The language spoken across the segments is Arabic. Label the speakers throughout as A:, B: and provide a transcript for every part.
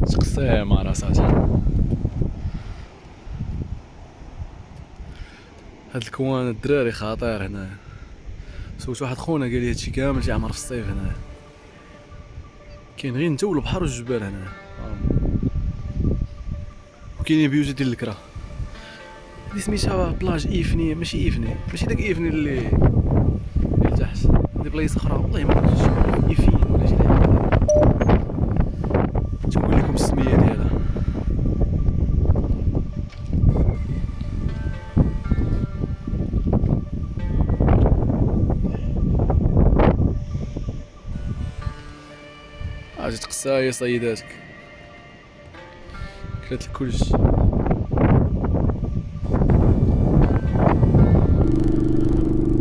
A: تقسيم راساتي. هاد الكوان الدراري خطير هنا. سولت واحد خونا قال لي هادشي كامل تيعمر في الصيف هنا. كاين غير نتا والبحر والجبال هنا. وكاينين بيوت ديال الكرا اللي سميتها بلاج ايفني، ماشي ايفني، ماشي داك ايفني اللي تحت، هادي بلايص اخرى والله ما عرفتش ايفين ولا شي حاجه. تقول لكم السميه ديالها. اجي تقساي صيداتك كلات الكلشي.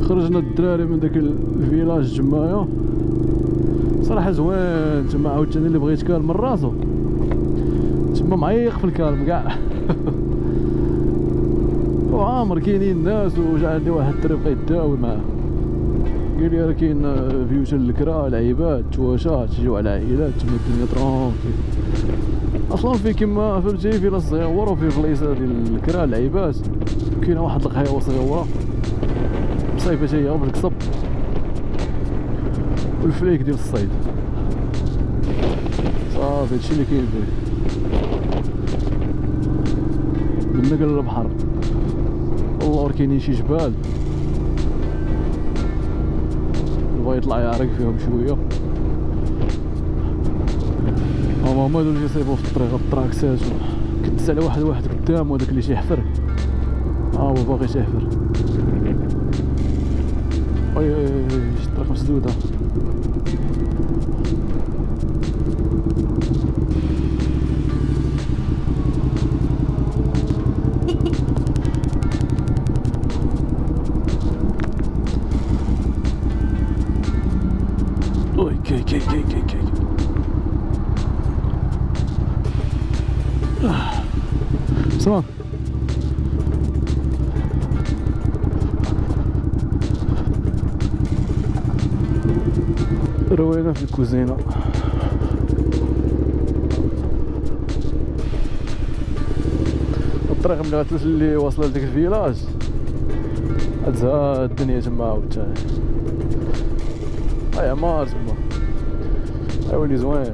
A: خرجنا الدراري من داك الفيلاج جماية، صراحه زوين تما. عاوتاني اللي بغيت كالم من راسو تما معيق في الكالم كاع. وعامر كاينين الناس، وجا عندي واحد الدري بقى يداوي معاه، قال لي راه كاين بيوت الكرا، العيبات، تواشات، تجيو على عائلات تما الدنيا طرونكيل. اصلا في كيما فهمتي في لاص صغيور وفي بلايصه ديال الكرا العيبات كاينه واحد القهيوه صغيره مصايبه هي بالقصب والفليك ديال الصيد. صافي هادشي اللي كاين فيه من نقل للبحر. والله كاينين شي جبال بغا يطلع يعرق فيهم شويه. هما هادو اللي يصيبوا في الطريق الطراكسات. كدز على واحد قدام، وداك اللي تيحفر هو باغي تيحفر. اي الطريق مسدوده. اوي كي سلام. روينا في الكوزينة. الطريق من اللي واصله لديك الفيلاج هتزهى الدنيا تما عاوتاني. هاي عمار تما، هاي ولي زوين.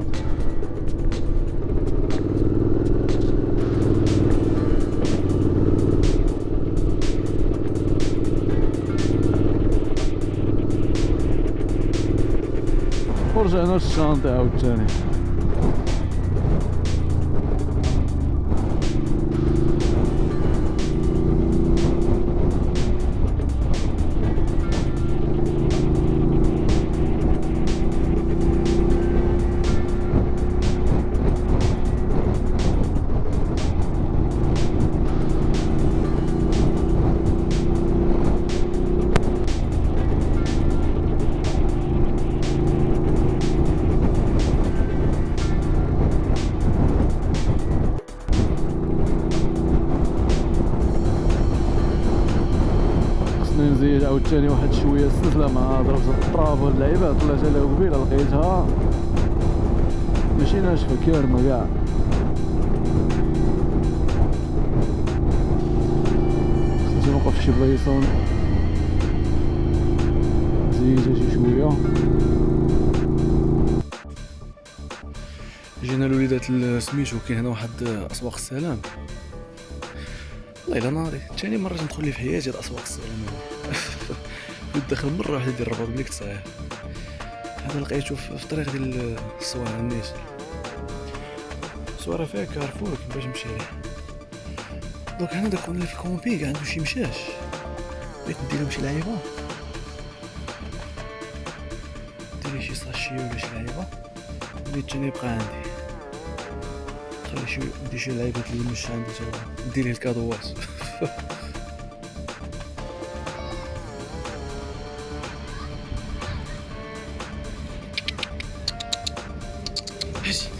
A: ورجعنا للشانطي عاوتاني. نزيد عاوتاني واحد شويه السلسله مع ضربة الطراب واللعيبات. طلعت عليها قبيله لقيتها ماشي ناشفه، كارمه كاع. خصني نوقف في شي بلايصه زيدها شي شويه. جينا لوليدات سميتو. كاين هنا واحد اسواق السلام، والله الا ناري ثاني مره تندخل لي في حياتي هاد اسواق السلام. دخل مره واحده ديال الرباط ملي كنت صغير. هذا لقيتو في الطريق ديال الصواره النيس. الصواره فيها كارفور باش نمشي ليه. دونك هنا داك اللي في الكومبينغ عنده شي مشاش بغيت ندير لهم شي لعيبه، ندير شي ساشي ولا شي لعيبه. بغيت ثاني يبقى عندي، خلي شي ندير شي لعيبات اللي مش عندي تا ندير ليه الكادوات.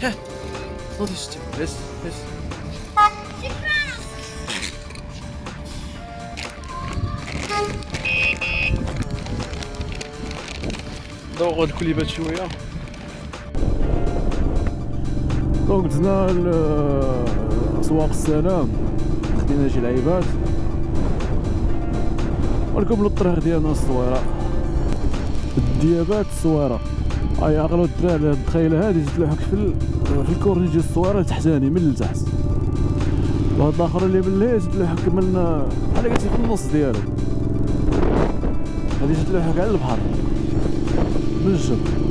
A: ها خذي شتي بس ذوقوا هاد الكليبات شويه. دونك دزنا لسواق السلام، خدينا شي لعيبات ونركب للطريق ديالنا الصويره، الديابات الصويره. هاي عقلوا الدراري على هاد الدخيله هادي تلوحك في الكورنيش ديال الصويره التحتاني من التحت، وهاد الاخر اللي من اللهيه تلوحك من بحال قلتي في النص ديالو، هادي تلوحك على البحر من الجنب.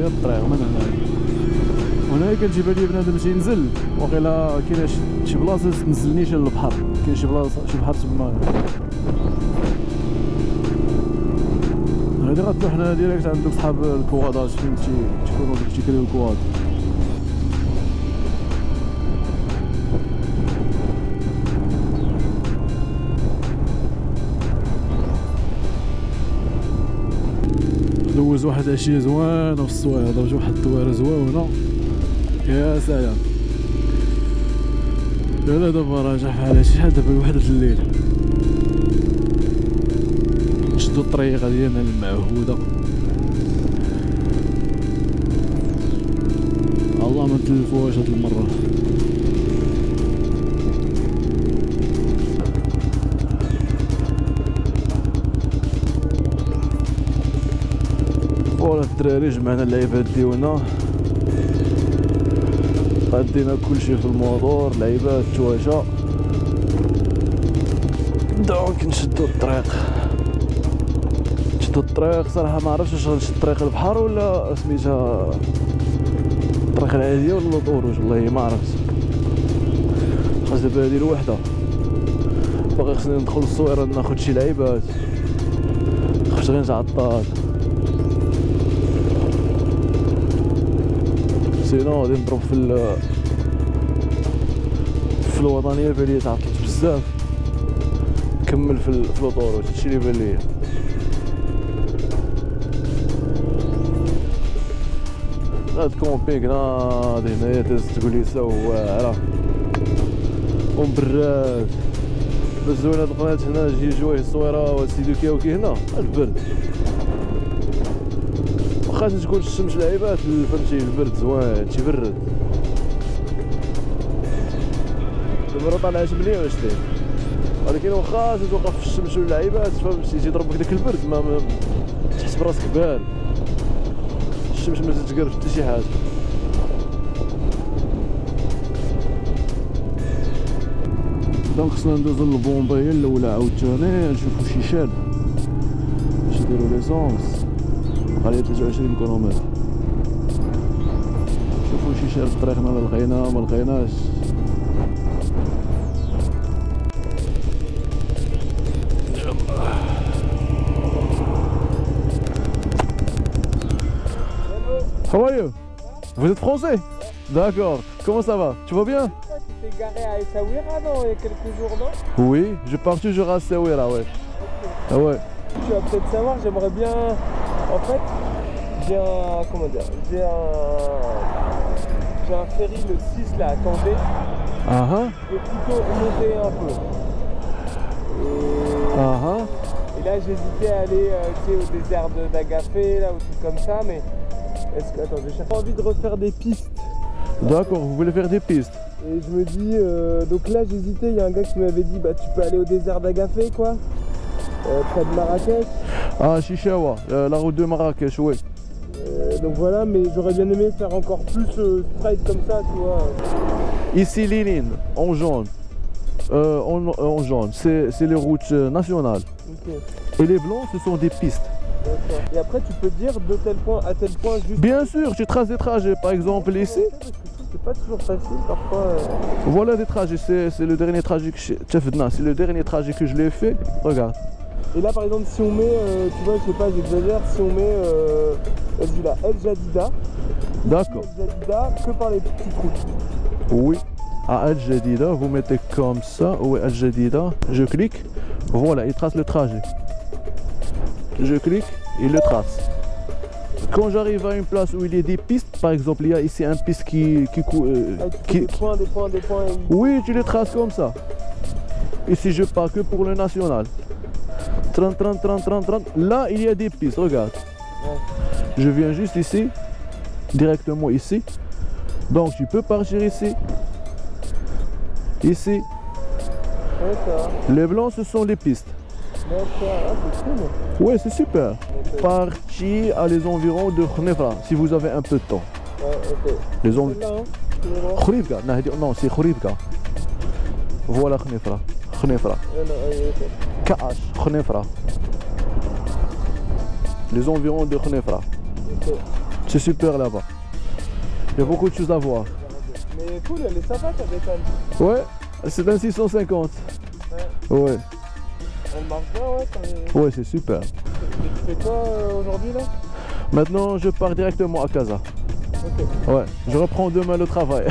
A: الطريق من هنايا كتجيب لي بنادم تينزل، وقيلا كاينه شي بلاصه تنزلنيش للبحر، كاين شي بلاصه شي بحر تما. هادي غتروح حنا ديريكت عند دوك صحاب الكواداج فين تيكونوا تيكريو الكواد. دوز واحد عشيه زوانه في الصويره، ضربت واحد الدويره زوينه يا سلام. يلا دابا راجع على شي حد دابا وحدة الليل، نشدو الطريقه ديالنا المعهوده. الله ما نتلفوهاش هاد المره. فوالا الدراري جمعنا اللعيبات ديالنا، غدينا كلشي في الموتور، لعيبات التواجه. دونك نشدو الطريق صراحه ما عرفتش واش غنشد طريق البحر ولا سميتها الطريق العاديه ولا الطوروج، والله ما عرفت. خاص دابا هادي الوحده، باقي خصني ندخل للصويره ناخد شي لعيبات، خفت غير نتعطل. سينو غادي نضرب في الوطنيه بالي تعطلت بزاف، نكمل في الطوروج، هادشي اللي بان ليا. هاد كومبينغ ناضي هنايا دازت كوليسا واعره ومبراد، بزوين هاد القناة هنا جوايه الصويره وسيدو كاوكي هنا البرد، واخا تكون الشمس لعيبات فهمتي البرد زوين تيبرد. دابا راه طالعه مليح واش داير، ولكن واخا توقف في الشمس واللعيبات فهمتي تيضربك داك البرد، ما تحس براسك بارد، الشمس ما تتقرب حتى شي حاجه. دونك خصنا ندوزو للبومبايه الاولى عاوتاني نشوفو شي شاد باش نديرو ليسونس، بقى لي 23 كيلومتر. شوفو شي شاد في الطريق، ما لقينا ما لقيناش. How are you? Vous êtes français? D'accord. Comment ça va? Tu vas bien?
B: Tu t'es garé à Essaouira non, il y a quelques jours, non?
A: Oui, je pars toujours à Essaouira, ouais.
B: Okay.
A: Ah ouais.
B: Tu vas peut-être savoir, j'aimerais bien... En fait, j'ai un... Comment dire? J'ai un ferry le 6 là à Tanger.
A: Ah ah.
B: Je vais plutôt remonter un peu. Et là j'hésitais à aller au désert d'Agafé, là, ou truc comme ça, mais... Est-ce que... Attends, j'ai envie de refaire des pistes.
A: D'accord, vous voulez faire des pistes?
B: Et je me dis, donc là j'hésitais, il y a un gars qui m'avait dit, bah tu peux aller au désert d'Agafé, quoi, près de Marrakech.
A: Ah, Chichawa, la route de Marrakech, oui.
B: Donc voilà, mais j'aurais bien aimé faire encore plus straight comme ça, tu vois.
A: Ici, Lénine, en jaune. En jaune, c'est les routes nationales.
B: Okay.
A: Et les blancs, ce sont des pistes.
B: D'accord. Et après, tu peux dire de tel point à tel point juste...
A: Bien sûr, tu traces des trajets, par exemple ici.
B: Parce que c'est pas toujours facile, parfois...
A: Voilà des trajets, c'est le dernier trajet que c'est le dernier trajet que je l'ai fait. Regarde.
B: Et là, par exemple, si on met, tu vois, je sais pas, j'exagère, si on met, vas-y là, El Jadida,
A: D'accord.
B: Jadida que par les petites routes.
A: Oui. À Al Jadida, vous mettez comme ça. Oui, Al Jadida. Je clique. Voilà, il trace le trajet. Je clique, il le trace. Quand j'arrive à une place où il y a des pistes, par exemple, il y a ici un piste qui
B: Des points.
A: Oui, tu les traces comme ça. Ici, je pars que pour le national. 30. Là, il y a des pistes, regarde.
B: Ouais.
A: Je viens juste ici, directement ici. Donc, tu peux partir ici. Ici.
B: D'accord.
A: Les blancs, ce sont les pistes.
B: D'accord. Ah, c'est cool.
A: Oui, c'est super. Parti à les environs de Khnefra, si vous avez un peu de temps.
B: Ouais, ok.
A: Les environs.
B: Là, hein, tu veux voir?
A: Khorivka, non, c'est Khorivka. Voilà Khnefra. Khnefra.
B: Ok.
A: Kaash, Khnefra. Les environs de Khnefra.
B: Ok.
A: C'est super là-bas. Il y a beaucoup de choses à voir.
B: Mais cool, elle est sympa ta bécane.
A: Ouais, c'est un 650.
B: Ouais.
A: Ouais,
B: Elle marche bien, ouais.
A: ouais, c'est super.
B: Et tu fais quoi aujourd'hui là?
A: Maintenant, je pars directement à Casa.
B: Ok.
A: Ouais, je reprends demain le travail.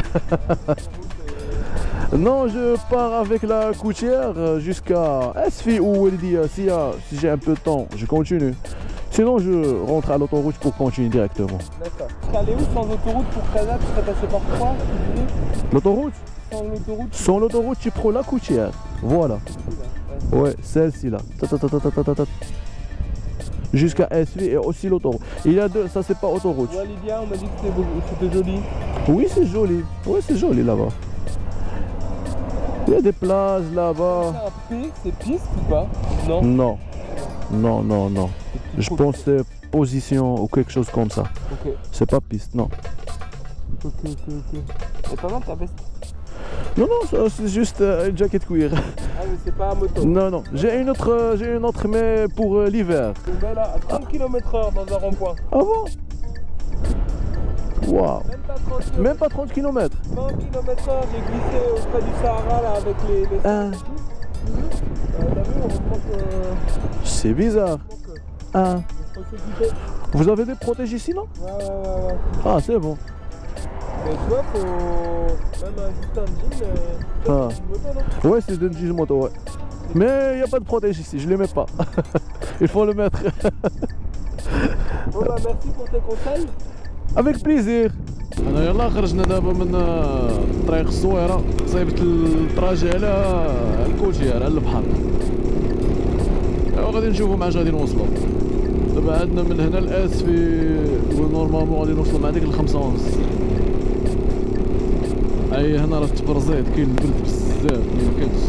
A: Non, je pars avec la coutière jusqu'à Esfi ou Weldia. Si j'ai un peu de temps, je continue. Sinon, je rentre à l'autoroute pour continuer directement.
B: D'accord. Tu serais allé où sans autoroute pour Casa? Tu serais passé par quoi?
A: L'autoroute?
B: Sans l'autoroute?
A: Sans l'autoroute, tu prends la coutière. Voilà. Ouais, celle-ci là. Jusqu'à Esfi et aussi l'autoroute. Il y a deux, ça c'est pas autoroute.
B: Ouais, Lydia, on m'a dit que c'était joli.
A: Oui, c'est joli. Ouais, c'est joli là-bas. Il y a des plages là-bas.
B: C'est un P, c'est piste ou pas? Non.
A: Non. Je pense que c'est position ou quelque chose comme ça.
B: Ok.
A: C'est pas piste, non.
B: Ok. C'est pas mal ta veste.
A: Non, c'est juste une jacket cuir.
B: Ah, mais c'est pas à moto.
A: Non. J'ai une autre, mais pour l'hiver.
B: On va là à 30 km/h dans un rond-point.
A: Ah bon? Waouh.
B: Même pas 30 km.
A: Même pas 30 km.
B: 20 km/h, j'ai glissé auprès du Sahara là avec les
A: Ah.
B: T'as vu, on reprend que.
A: C'est bizarre. Ah.
B: Faut s'équiper.
A: Vous avez des protèges ici, non?
B: Ouais.
A: Ah, c'est bon.
B: Mais tu vois, faut. Même juste un jean.
A: Ah.
B: Une moto, non?
A: Ouais, c'est d'une moto, ouais. Mais il n'y a pas de protège ici, je les mets pas. Il faut le mettre.
B: Bon bah merci pour tes conseils.
A: Avec plaisir. انا يلا خرجنا دابا من الطريق الصويره، صايبت الطراجي على الكوتير على البحر. وغادي نشوفوا مع غادي نوصلوا. دابا عندنا من هنا لاسفي ونورمالمون غادي نوصلوا مع ديك الخمسة ونص. اي هنا راه تبرزيت، كاين البرد بزاف ميمكنش.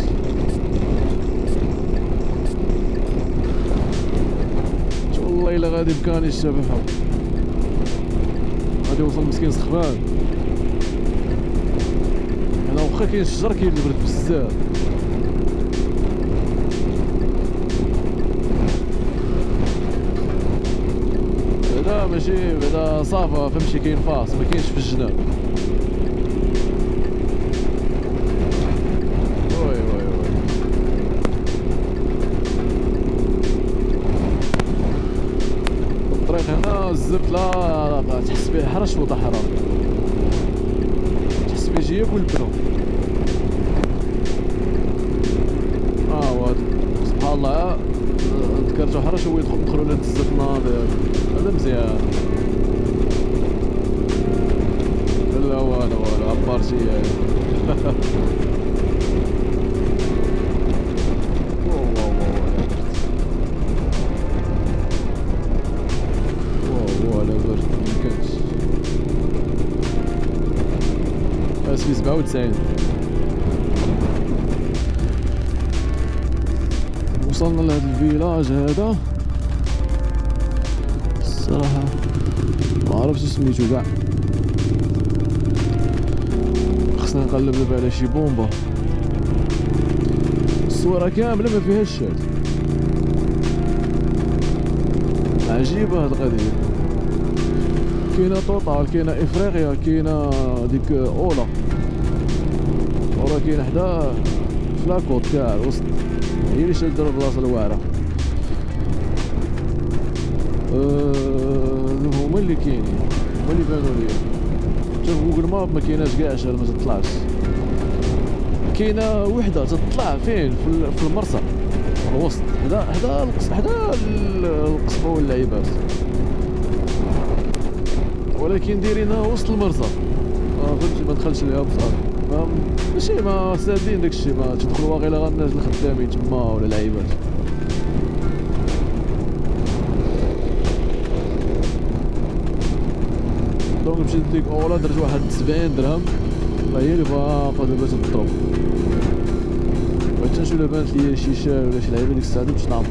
A: والله الا غادي بكاني الشباب غادي يوصل مسكين سخبان. هنا واخا كاين الشجر كاين البرد بزاف. هذا ماشي بعدا صافا فهمتي، كاين فاس ما كاينش في الجناب. وي الطريق هنا الزفت لا تحس به حرش وضع حرام، تحس به جيب والبنو. سبحان الله ذكرتو حرش هو ندخلوا لهاد الزفت ناضي. هذا مزيان. لا والو عبارتي على برد ميمكنش. اسمي 97. وصلنا لهاد الفيلاج هذا الصراحة ما عرفتش سميتو كاع. خصنا نقلب دابا على شي بومبا. الصورة كاملة ما فيهاش شات. عجيبة هاد القضية. كاينه توطال، كاينه افريقيا، كاينه ديك اولا، وراه كاين حدا في لاكوط تاع الوسط، هي اللي شادة البلاصه الواعره. هما اللي كاينين. هما اللي بانوا ليا. شوف جوجل ماب ما كايناش كاع شحال ما تطلعش. كاينه وحده تطلع فين في المرسى الوسط حدا القصبه واللعيبات، ولكن دايرينها وسط المرسى. فهمتي ما دخلش ليها بصراحه. ماشي ما سادين داكشي، ما تدخلوا واغيلا غير الناس الخدامين تما ولا لعيبات. دونك مشيت ديك اولا درت واحد 70 درهم، هي اللي باقا دابا تضرب. بغيت نشوف الا بانت ليا شي شال ولا شي لعيبه ديك الساعه باش نعمر.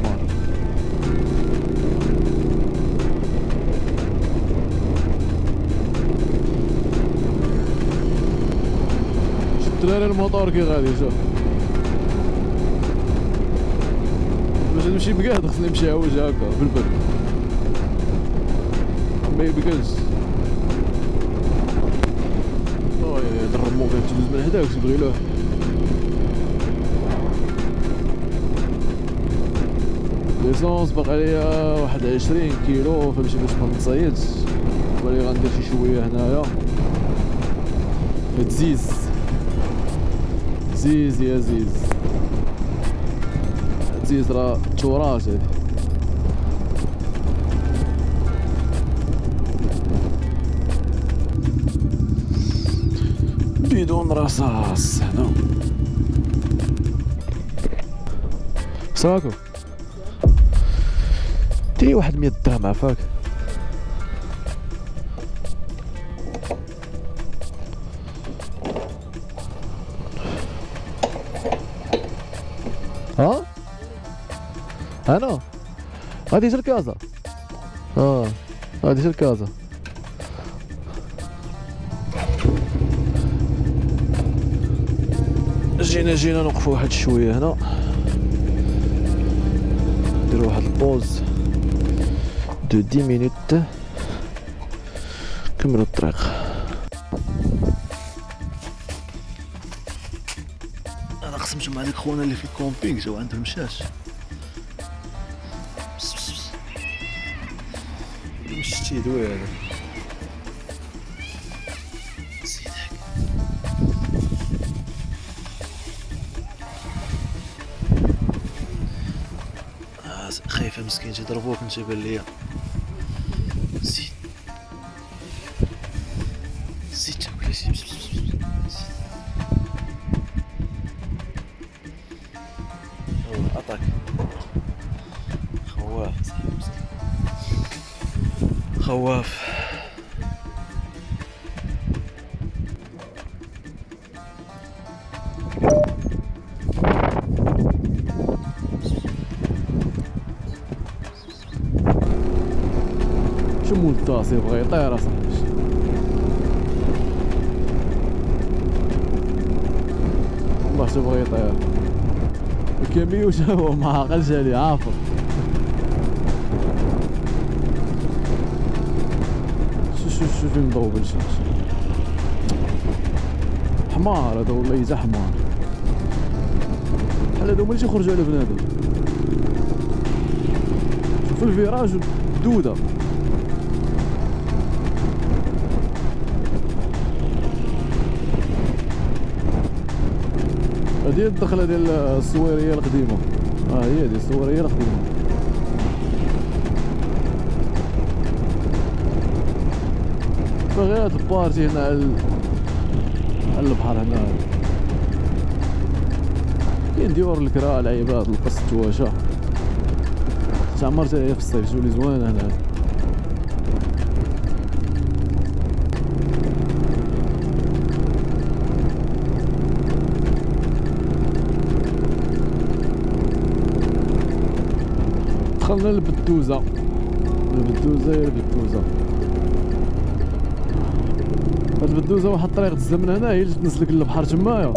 A: الدراري الموطور كي غادي شوف باش نمشي بقاد خصني نمشي عوج هكا بالبرد ما يبقاش. هاد الرمو كان تدوز من هداك تبغي له. ليسونس باقي ليا واحد 20 كيلو فهمتي باش ما نتصايدش. ولي غندير شي شويه هنايا تزيز زيز يا زيز زيز راه تورات هادي. بدون رصاص هنا. السلام عليكم. تي واحد 100 درهم عفاك. ها انا غادي لكازا. غادي لكازا. جينا نوقفوا واحد شويه هنا، نديروا واحد البوز دو 10 مينوت، كملوا الطريق. انا قسمت مع ديك خونا اللي في الكومبينغ جاو عند المشاش. شتي دوي هذا سيدك. خايفه مسكين تضربوك انت بان ليا. زيد تاكل شي عطاك خواف صاحبي مسكين خواف. شمو الطاس يبغى يطير اصاحبي. والله تبغى يطير الكاميو هو ما عقلش عليه عافر. شوف مضوبل حمار هذا والله يزا حمار. بحال هادو هما اللي تيخرجوا على بنادم. شوف الفيراج والدودة. هادي الدخلة ديال السويرية القديمة. هي دي السويرية القديمة. فغير هاد البارتي هنا على البحر هنا كاين ديور الكرا العيبات القص التواشا. تعمرت عليها في الصيف تولي زوينة هنا. دخلنا للبدوزة. هاد البدوزة واحد الطريق تزا من هنا هي اللي تنزلك للبحر تمايا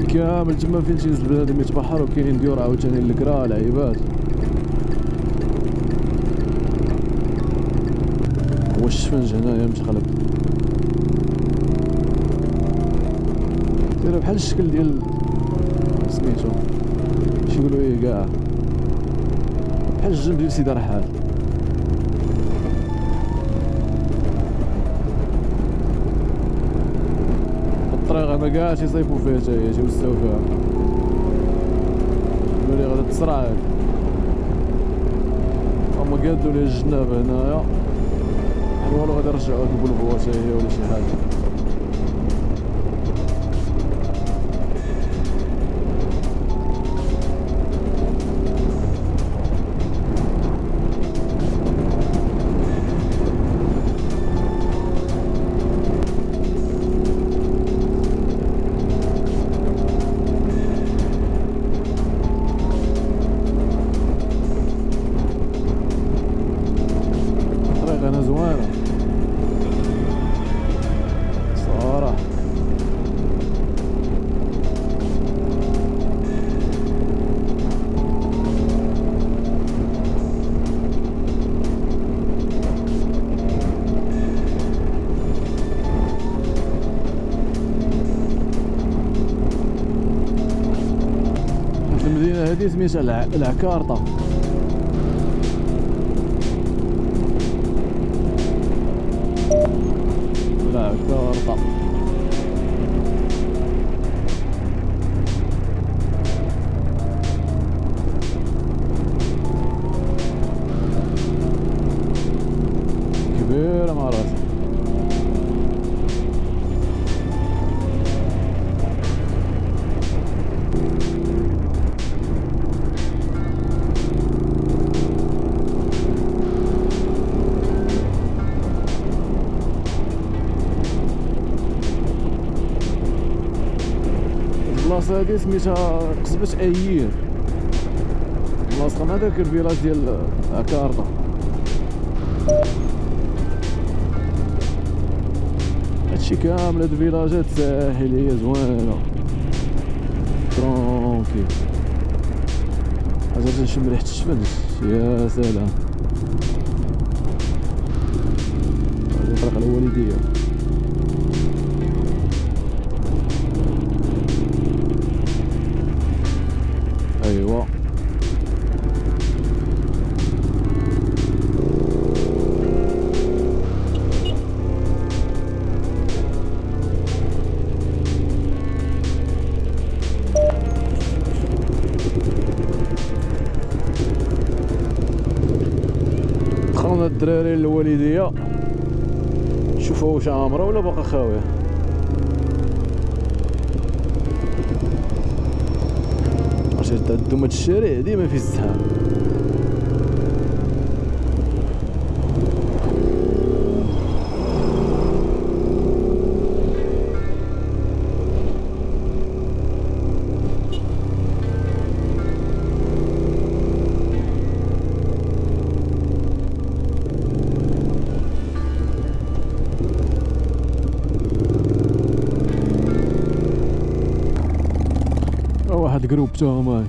A: كامل تما فين تينزل بنادم يتبحر. وكاينين ديور عاوتاني الكرا العيبات. هو الشفنج هنايا متقلب دايره بحال الشكل ديال سميتو شي يقولوا ايه كاع بحال الجنب ديال سيدي رحال. ما كاع تيصيفوا فيها حتى هي تيوسعوا فيها بالي غادا تصرع هما قادوا لي الجناب هنايا والو غادي نرجعو هاد البلفوه حتى هي ولا شي حاجه. أنا زوانة صراحة. المدينة هذه سميتها العكارطة. العكارطة كبيرة مع راسها. البلاصة هادي سميتها قصبة أيير، لاصقة مع داك الفيلاج ديال عكارطة. هادشي كامل هاد الفيلاجات ساحلية زوينة ترونكيل، حاجة تنشم ريحة الشمس يا سلام. هادي الطريقة الوالدية. ايوا دخلنا الدراري الوالدية، شوفوا واش عامرة ولا باقا خاوية. تعدو هاد الشارع ديما فيه الزحام. واحد جروب تاهم هاي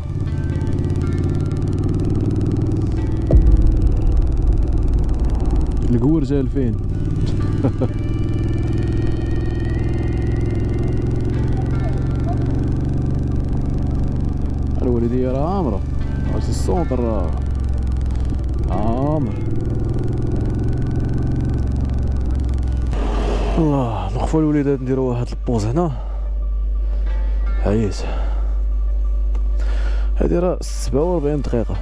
A: القور جالفين. الوالدية راه عامرة، عرفتي السونتر راه عامر. الله نوقفو الوليدات نديرو واحد البوز هنا. عييت هادي راه 47 دقيقة.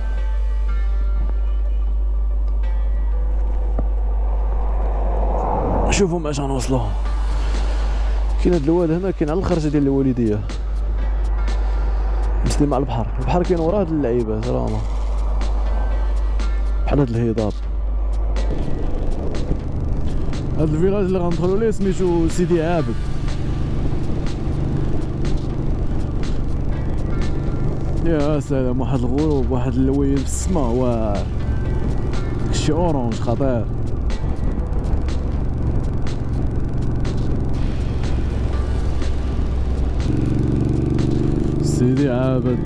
A: شوفوا معاش غنوصلو. كاين هاد الواد هنا كاين على الخرجة ديال الوالدية مسلم مع البحر. البحر كاين وراه هاد اللعيبات راهما بحال هاد الهضاب. هاد الفيلاج اللي غندخلو ليه سميتو سيدي عابد. يا سلام واحد الغروب واحد اللويل في السما واعر داكشي اورانج خطير. سيدي عابد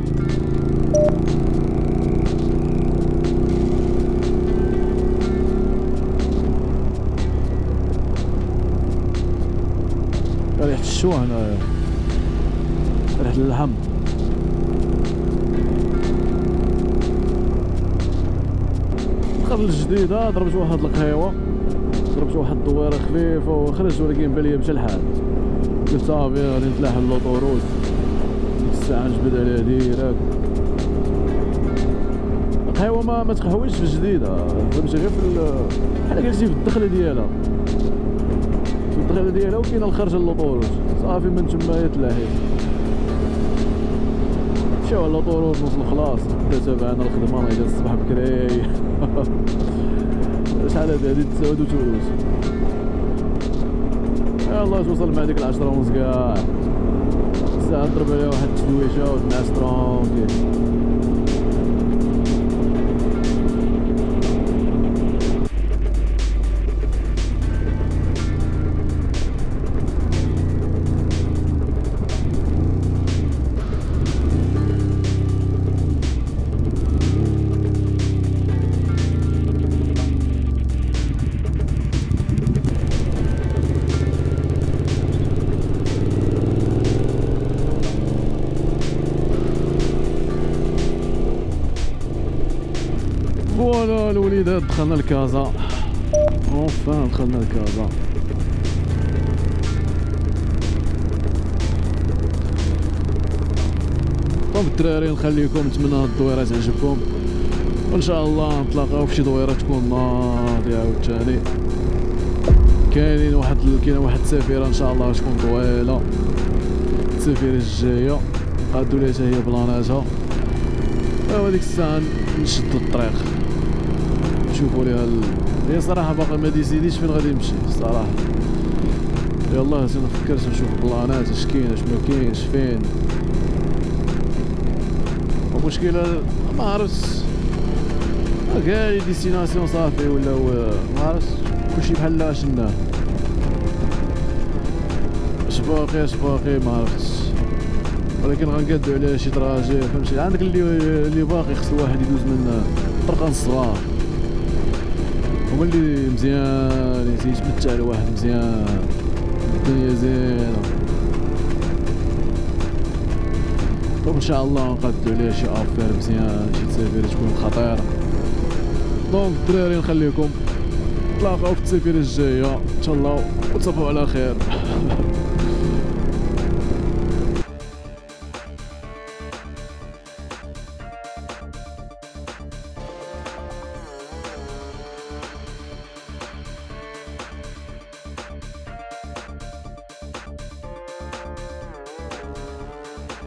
A: ريحة الشوا هنايا، ريحة اللحم. خرج الجديدة ضربت واحد القهيوة، ضربت واحد الدويرة خفيفة وخرجت، ولكن بالي مشى الحال صافي غادي نتلاحى اللوطوروت ديك الساعة نجبد عليها ديراك. القهوة ما تقهويش في الجديدة، فهمتي، غير في بحال قلتي في الدخلة ديالها، في الدخلة ديالها وكاينة الخرجة اللوطوروت، صافي من تما تلاحي. مشاو على اللوطوروت نوصلو خلاص، بدا تابعنا الخدمة نهضر الصباح بكري. شحال هادي 9 وثلث. يلاه توصل مع ديك 10:11 كاع، الساعة نضرب عليها واحد التدويشة ونعس ترونكيل. فوالا الوليدات دخلنا لكازا، اونفان دخلنا لكازا. طب الدراري نخليكم، نتمنى هاد الدويرة تعجبكم، وان شاء الله نتلاقاو في شي دويرة تكون ناضية عاوتاني. كاينه واحد السفيرة ان شاء الله تكون طويلة، السفيرة الجاية غادو ليها حتى هي بلاناتها. ايوا ديك الساعة نشدو الطريق نشوفو ليها هي صراحة باقي ما ديسيديش فين غادي نمشي الصراحة. يلاه تنفكرش نشوف بلانات اش كاين اش مكاينش فين. المشكلة ما عرفتش كاع لي ديستيناسيون صافي ولاو ما عرفتش كلشي بحال عشناه، اش باقي ما عرفتش، ولكن غنقادو عليه شي تراجي، فهمتي. عندك اللي باقي خص الواحد يدوز من طرقان الصغار، هما اللي مزيان يتمتع الواحد مزيان، الدنيا زينة. طب ان شاء الله نقادو عليه شي افير مزيان، شي تسافير تكون خطيرة. دونك الدراري نخليكم نتلاقاو في التسافيرة الجاية ان شاء الله، وتصبحوا على خير.